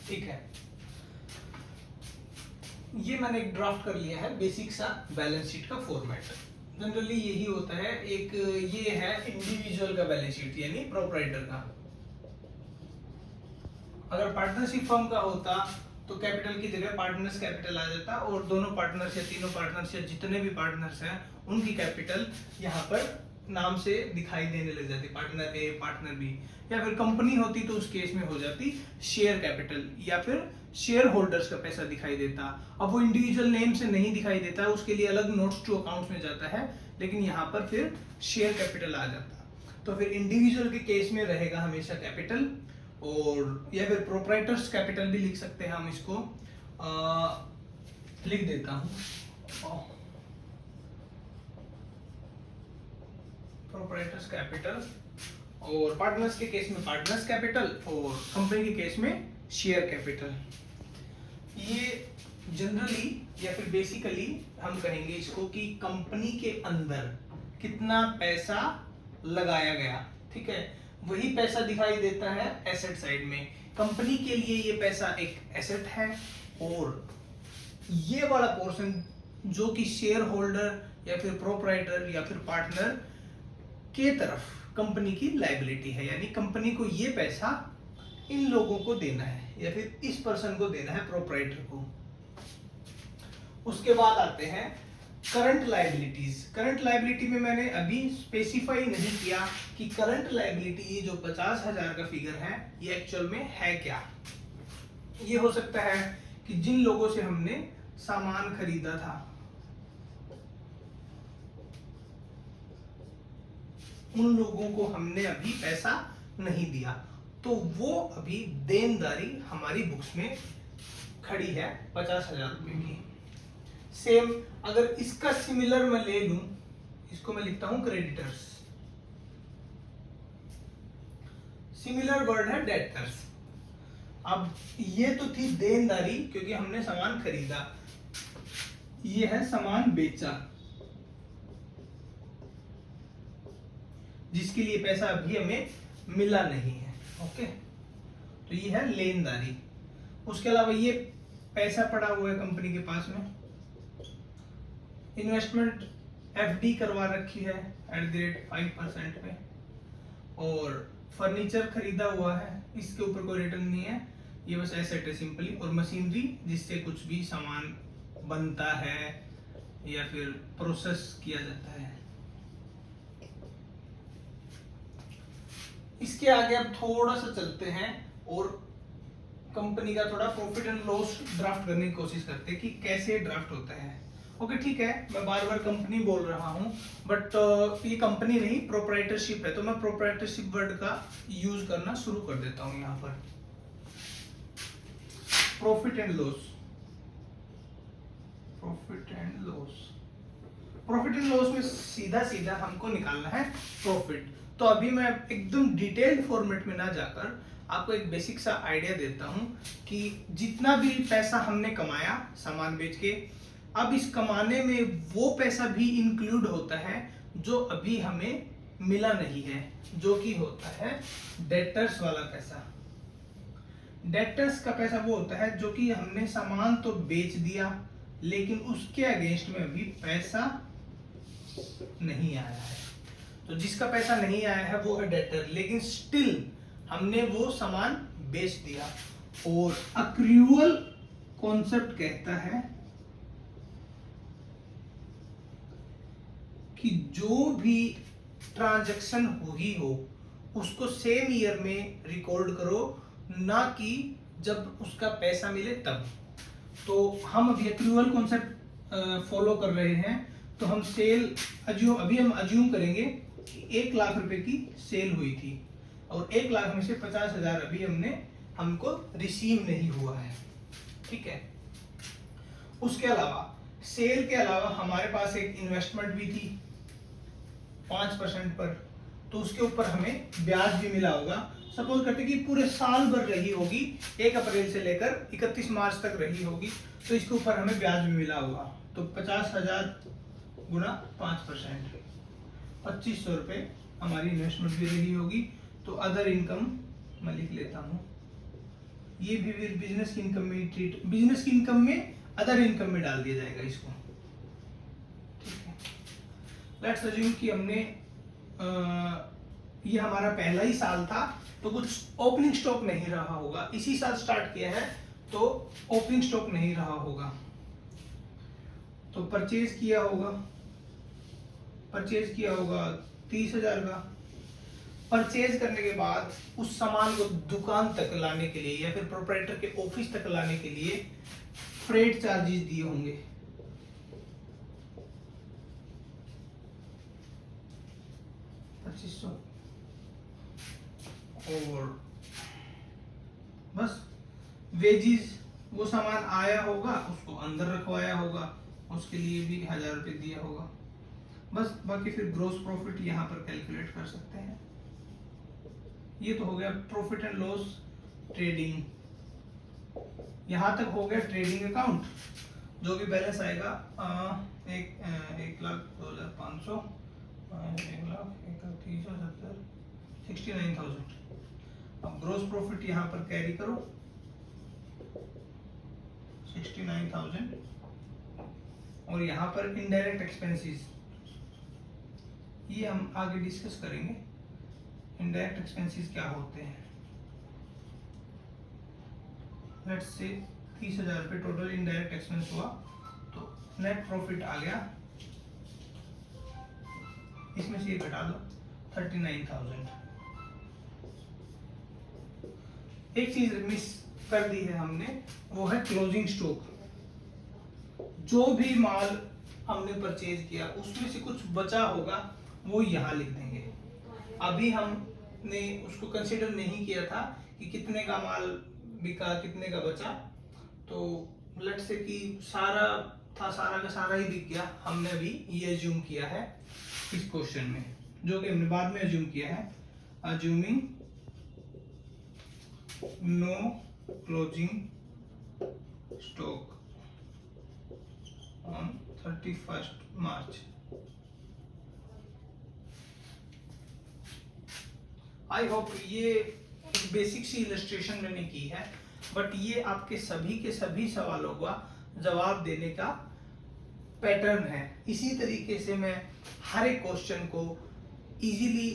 ठीक है, ये मैंने एक ड्राफ्ट कर लिया है बेसिक सा बैलेंस शीट का फॉर्मेट। जनरली यही होता है। एक ये है इंडिविजुअल का बैलेंस शीट यानी प्रोप्राइटर का। अगर पार्टनरशिप फर्म का होता तो कैपिटल की जगह पार्टनर्स कैपिटल आ जाता और दोनों पार्टनर्स या तीनों पार्टनर्स या जितने भी पार्टनर्स हैं उनकी कैपिटल यहाँ पर नाम से दिखाई देने लग जाती, पार्टनर ए पार्टनर बी। या फिर कंपनी होती तो उस केस में हो जाती शेयर कैपिटल या फिर शेयर होल्डर्स का पैसा दिखाई देता। अब वो इंडिविजुअल नेम से नहीं दिखाई देता, उसके लिए अलग नोट्स टू अकाउंट में जाता है, लेकिन यहाँ पर फिर शेयर कैपिटल आ जाता। तो फिर इंडिविजुअल के केस में रहेगा हमेशा कैपिटल, और या फिर प्रोप्राइटर्स कैपिटल भी लिख सकते हैं हम इसको। लिख देता हूं प्रोप्राइटर्स कैपिटल, और पार्टनर्स के केस में पार्टनर्स कैपिटल और कंपनी के केस में शेयर कैपिटल। ये जनरली या फिर बेसिकली हम कहेंगे इसको कि कंपनी के अंदर कितना पैसा लगाया गया, ठीक है, वही पैसा दिखाई देता है एसेट साइड में। कंपनी के लिए ये पैसा एक एसेट है, और ये वाला पोर्शन जो कि शेयर होल्डर या फिर प्रोप्राइटर या फिर पार्टनर के तरफ कंपनी की लायबिलिटी है, यानी कंपनी को ये पैसा इन लोगों को देना है या फिर इस पर्सन को देना है, प्रोप्राइटर को। उसके बाद आते हैं करंट लायबिलिटीज। करंट लायबिलिटी में मैंने अभी स्पेसिफाई नहीं किया कि करंट लायबिलिटी ये जो 50,000 का फिगर है ये एक्चुअल में है क्या। ये हो सकता है कि जिन लोगों से हमने सामान खरीदा था उन लोगों को हमने अभी पैसा नहीं दिया, तो वो अभी देनदारी हमारी बुक्स में खड़ी है 50,000 रुपए की। सेम अगर इसका सिमिलर मैं ले लूं, इसको मैं लिखता हूं क्रेडिटर्स। सिमिलर वर्ड है डेटर्स। अब ये तो थी देनदारी क्योंकि हमने सामान खरीदा, ये है सामान बेचा जिसके लिए पैसा अभी हमें मिला नहीं है। ओके, तो ये है लेनदारी। उसके अलावा ये पैसा पड़ा हुआ है कंपनी के पास में, इन्वेस्टमेंट एफडी करवा रखी है @5% पे, और फर्नीचर खरीदा हुआ है, इसके ऊपर कोई रिटर्न नहीं है, ये बस एसेट है सिंपली। और मशीनरी जिससे कुछ भी सामान बनता है या फिर प्रोसेस किया जाता है। इसके आगे अब थोड़ा सा चलते हैं और कंपनी का थोड़ा प्रॉफिट एंड लॉस ड्राफ्ट करने की कोशिश करते हैं कि कैसे ड्राफ्ट होता है। ओके ठीक है, मैं बार बार कंपनी बोल रहा हूं, बट ये कंपनी नहीं प्रोप्राइटरशिप है, तो मैं प्रोप्राइटरशिप वर्ड का यूज करना शुरू कर देता हूं। यहां पर profit and loss, profit and loss, profit and loss में सीधा सीधा हमको निकालना है प्रॉफिट। तो अभी मैं एकदम डिटेल्ड फॉर्मेट में ना जाकर आपको एक बेसिक सा आइडिया देता हूं कि जितना भी पैसा हमने कमाया सामान बेच के, अब इस कमाने में वो पैसा भी इंक्लूड होता है जो अभी हमें मिला नहीं है, जो कि होता है डेटर्स वाला पैसा। डेटर्स का पैसा वो होता है जो कि हमने सामान तो बेच दिया लेकिन उसके अगेंस्ट में अभी पैसा नहीं आया है। तो जिसका पैसा नहीं आया है वो है डेटर, लेकिन स्टिल हमने वो सामान बेच दिया। और अक्रूअल कॉन्सेप्ट कहता है कि जो भी ट्रांजैक्शन हुई हो उसको सेम ईयर में रिकॉर्ड करो, ना कि जब उसका पैसा मिले तब। तो हम अभी अक्रूअल कॉन्सेप्ट फॉलो कर रहे हैं, तो हम सेल अभी हम अज्यूम करेंगे कि 1 लाख रुपए की सेल हुई थी और 1 लाख में से 50,000 अभी हमको रिसीव नहीं हुआ है, ठीक है। उसके अलावा सेल के अलावा हमारे पास एक इन्वेस्टमेंट भी थी 5% पर, तो उसके ऊपर हमें ब्याज भी मिला होगा। सपोज करते कि पूरे साल भर रही होगी, 1 अप्रैल से लेकर 31 मार्च तक रही होगी, तो इसके ऊपर हमें ब्याज भी मिला होगा। तो 50,000 गुना 5%, 2500 रुपए हमारी इन्वेस्टमेंट भी रही होगी। तो अदर इनकम मैं लिख लेता हूँ ये भी फिर बिजनेस की इनकम में ट्रीट, बिजनेस की इनकम में अदर इनकम में डाल दिया जाएगा इसको। ठीक है, लेट्स अज्यूम कि हमने ये हमारा पहला ही साल था, तो कुछ ओपनिंग स्टॉक नहीं रहा होगा, इसी साल स्टार्ट किया है तो ओपनिंग स्टॉक नहीं रहा होगा। तो परचेज किया होगा 30,000 का। परचेज करने के बाद उस सामान को दुकान तक लाने के लिए या फिर प्रोप्राइटर के ऑफिस तक लाने के लिए फ्रेट चार्जेस दिए होंगे। और बस वेजिस, वो सामान आया होगा उसको अंदर रखवाया होगा, उसके लिए भी 1,000 रुपये दिया होगा। बस बाकी फिर ग्रोस प्रॉफिट यहाँ पर कैलकुलेट कर सकते हैं। ये तो हो गया प्रॉफिट एंड लॉस ट्रेडिंग। यहाँ तक हो गया ट्रेडिंग अकाउंट। जो भी बैलेंस आएगा 1,02,500 1,31,70 69,000। अब ग्रोस प्रॉफिट यहाँ पर कैरी करो 69,000, और यहाँ पर इनडायरेक्ट एक्सपेंसेस ये हम आगे डिस्कस करेंगे। इनडायरेक्ट एक्सपेंसेस क्या होते हैं। लेट्स से 30,000 रुपये टोटल इनडायरेक्ट एक्सपेंस हुआ, तो नेट प्रॉफिट आ गया, इसमें से ये घटा दो 39,000। एक चीज मिस कर दी है हमने, वो है क्लोजिंग स्टॉक। जो भी माल हमने परचेज किया उसमें से कुछ बचा होगा वो यहाँ लिख देंगे। अभी हमने उसको कंसिडर नहीं किया था कि कितने का माल बिका, कितने का बचा। तो लेट्स से कि सारा था, सारा का सारा ही बिक गया, हमने अभी ये अज्यूम किया है इस क्वेश्चन में, जो कि हमने बाद में अज्यूम किया है। Assuming no closing stock on 31st March. I hope ये बेसिक सी इलस्ट्रेशन मैंने की है, बट ये आपके सभी के सभी सवालों का जवाब देने का पैटर्न है। इसी तरीके से मैं हर एक क्वेश्चन को इजीली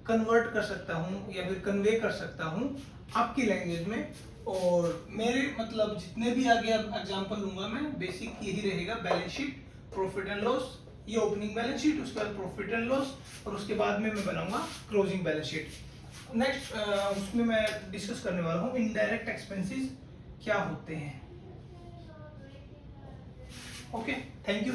कन्वर्ट कर सकता हूँ या फिर कन्वे कर सकता हूँ आपकी लैंग्वेज में। और मेरे मतलब जितने भी आगे अब एग्जांपल लूंगा मैं, बेसिक यही रहेगा। Balance sheet, profit and loss, ये ओपनिंग बैलेंस शीट, उसके बाद प्रॉफिट एंड लॉस, और उसके बाद में मैं बनाऊंगा क्लोजिंग बैलेंस शीट। नेक्स्ट उसमें मैं डिस्कस करने वाला हूँ इनडायरेक्ट एक्सपेंसेस क्या होते हैं। Okay, thank you.